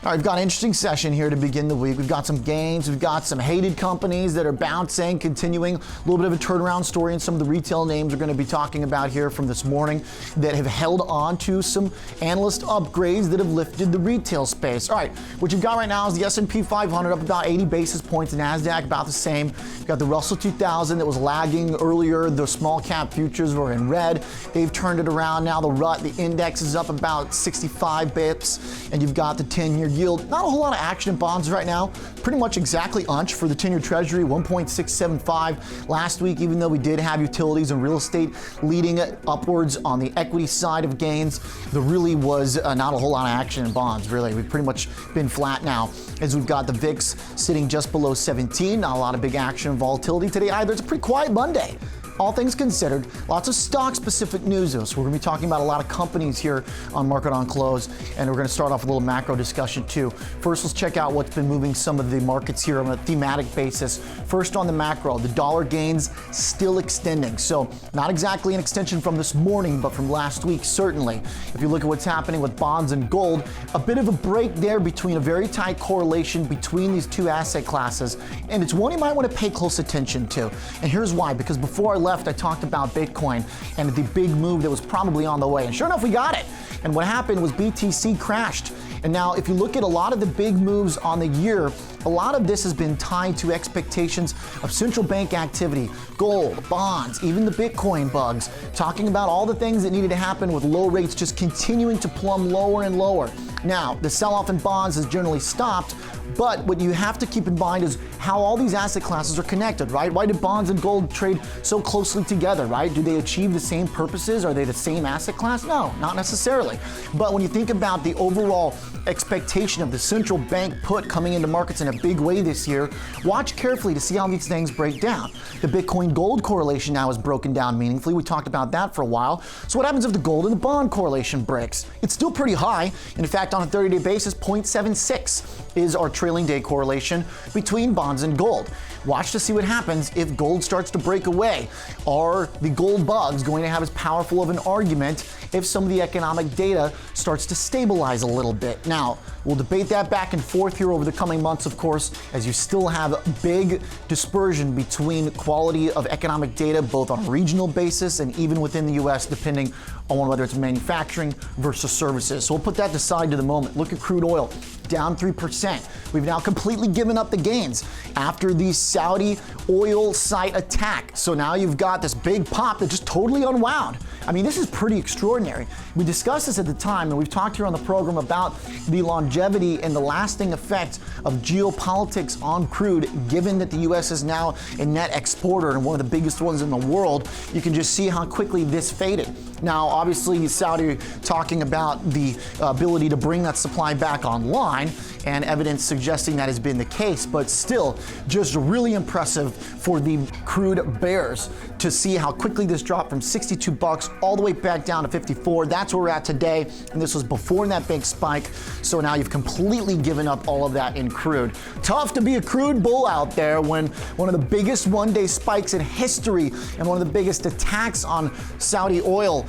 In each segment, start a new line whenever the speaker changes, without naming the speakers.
All right, we've got an interesting session here to begin the week. We've got some gains, we've got some hated companies that are bouncing, continuing. A little bit of a turnaround story in some of the retail names we're going to be talking about here from this morning that have held on to some analyst upgrades that have lifted the retail space. All right, what you've got right now is the S&P 500 up about 80 basis points, NASDAQ about the same. You've got the Russell 2000 that was lagging earlier. The small cap futures were in red. They've turned it around now. The index is up about 65 bips, and you've got the 10-year yield. Not a whole lot of action in bonds right now. Pretty much exactly unch for the 10-year Treasury, 1.675 last week, even though we did have utilities and real estate leading upwards on the equity side of gains. There really was not a whole lot of action in bonds, really. We've pretty much been flat now as we've got the VIX sitting just below 17. Not a lot of big action and volatility today either. It's a pretty quiet Monday. All things considered, lots of stock-specific news, though. So we're going to be talking about a lot of companies here on Market on Close, and we're going to start off with a little macro discussion, too. First, let's check out what's been moving some of the markets here on a thematic basis. First, on the macro, the dollar gains still extending. So not exactly an extension from this morning, but from last week, certainly. If you look at what's happening with bonds and gold, a bit of a break there between a very tight correlation between these two asset classes, and it's one you might want to pay close attention to. And here's why, because before I left, I talked about Bitcoin and the big move that was probably on the way. And sure enough, we got it. And what happened was BTC crashed. And now if you look at a lot of the big moves on the year, a lot of this has been tied to expectations of central bank activity, gold, bonds, even the Bitcoin bugs, talking about all the things that needed to happen with low rates just continuing to plumb lower and lower. Now, the sell-off in bonds has generally stopped, but what you have to keep in mind is how all these asset classes are connected, right? Why do bonds and gold trade so closely together, right? Do they achieve the same purposes? Are they the same asset class? No, not necessarily. But when you think about the overall expectation of the central bank put coming into markets in a big way this year, watch carefully to see how these things break down. The Bitcoin gold correlation now is broken down meaningfully. We talked about that for a while. So what happens if the gold and the bond correlation breaks? It's still pretty high. In fact, on a 30-day basis, 0.76 is our trailing day correlation between bonds and gold. Watch to see what happens if gold starts to break away. Are the gold bugs going to have as powerful of an argument if some of the economic data starts to stabilize a little bit? Now, we'll debate that back and forth here over the coming months, of course, as you still have big dispersion between quality of economic data, both on a regional basis and even within the U.S., depending on whether it's manufacturing versus services. So we'll put that aside to the moment. Look at crude oil, down 3%. We've now completely given up the gains after the Saudi oil site attack. So now you've got this big pop that just totally unwound. I mean, this is pretty extraordinary. We discussed this at the time, and we've talked here on the program about the longevity and the lasting effect of geopolitics on crude, given that the U.S. is now a net exporter and one of the biggest ones in the world. You can just see how quickly this faded. Now, obviously, Saudi talking about the ability to bring that supply back online, and evidence suggesting that has been the case, but still just really impressive for the crude bears to see how quickly this dropped from 62 bucks all the way back down to 54. That's where we're at today, and this was before that big spike. So now you've completely given up all of that in crude. Tough to be a crude bull out there when one of the biggest one-day spikes in history and one of the biggest attacks on Saudi oil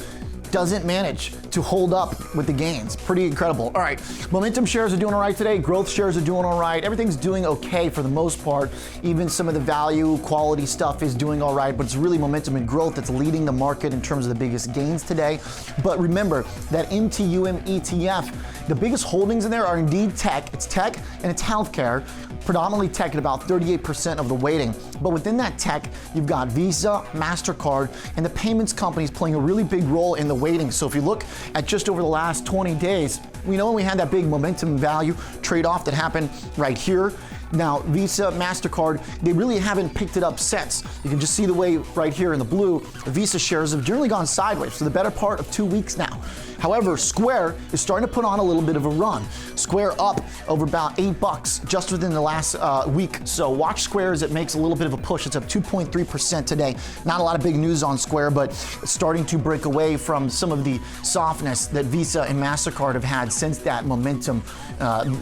doesn't manage to hold up with the gains. Pretty incredible. All right, momentum shares are doing all right today. Growth shares are doing all right. Everything's doing okay for the most part. Even some of the value quality stuff is doing all right, but it's really momentum and growth that's leading the market in terms of the biggest gains today. But remember that MTUM ETF, the biggest holdings in there are indeed tech. It's tech and it's healthcare. Predominantly tech at about 38% of the weighting. But within that tech, you've got Visa, MasterCard, and the payments companies playing a really big role in the weighting. So if you look at just over the last 20 days, we know we had that big momentum value trade-off that happened right here. Now, Visa, MasterCard, they really haven't picked it up since. You can just see the way right here in the blue, the Visa shares have generally gone sideways for the better part of 2 weeks now. However, Square is starting to put on a little bit of a run. Square up over about $8 just within the last week. So watch Square as it makes a little bit of a push. It's up 2.3% today. Not a lot of big news on Square, but starting to break away from some of the softness that Visa and MasterCard have had since that momentum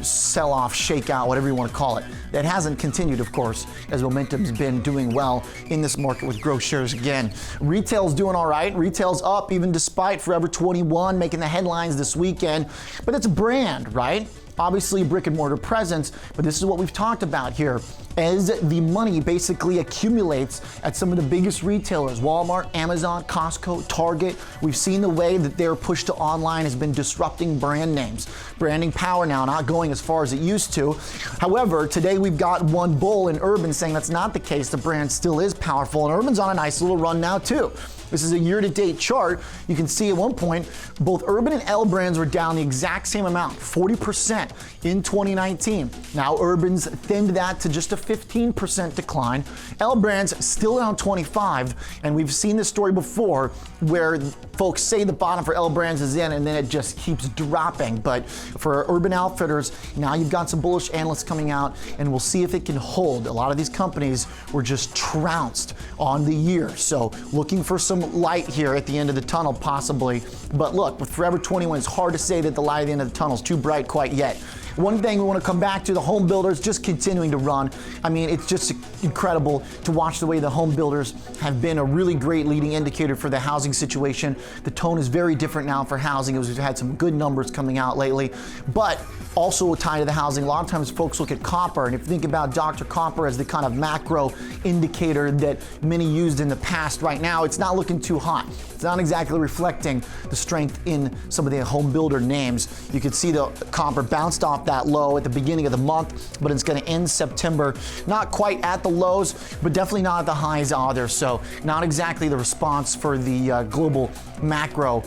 sell-off, shakeout, whatever you want to call it. That hasn't continued, of course, as momentum's been doing well in this market with growth shares again. Retail's doing all right. Retail's up even despite Forever 21 making the headlines this weekend. But it's a brand, right? obviously brick and mortar presence, but this is what we've talked about here. As the money basically accumulates at some of the biggest retailers, Walmart, Amazon, Costco, Target, we've seen the way that their push to online has been disrupting brand names. Branding power now not going as far as it used to. However, today we've got one bull in Urban saying that's not the case. The brand still is powerful, and Urban's on a nice little run now too. This is a year-to-date chart. You can see at one point, both Urban and L Brands were down the exact same amount, 40% in 2019. Now Urban's thinned that to just a 15% decline. L Brands still down 25, and we've seen this story before where folks say the bottom for L Brands is in and then it just keeps dropping. But for Urban Outfitters, now you've got some bullish analysts coming out, and we'll see if it can hold. A lot of these companies were just trounced on the year. So looking for some light here at the end of the tunnel possibly. But look, with Forever 21, it's hard to say that the light at the end of the tunnel is too bright quite yet. One thing we want to come back to, the home builders just continuing to run. I mean, it's just incredible to watch the way the home builders have been a really great leading indicator for the housing situation. The tone is very different now for housing as we've had some good numbers coming out lately. But also tied to the housing, a lot of times folks look at copper, and if you think about Dr. Copper as the kind of macro indicator that many used in the past, right now it's not looking too hot. It's not exactly reflecting the strength in some of the home builder names. You can see the copper bounced off that low at the beginning of the month, but it's going to end September not quite at the lows, but definitely not at the highs either. So not exactly the response for the global macro,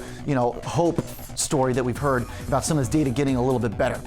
hope story that we've heard about some of this data getting a little bit better.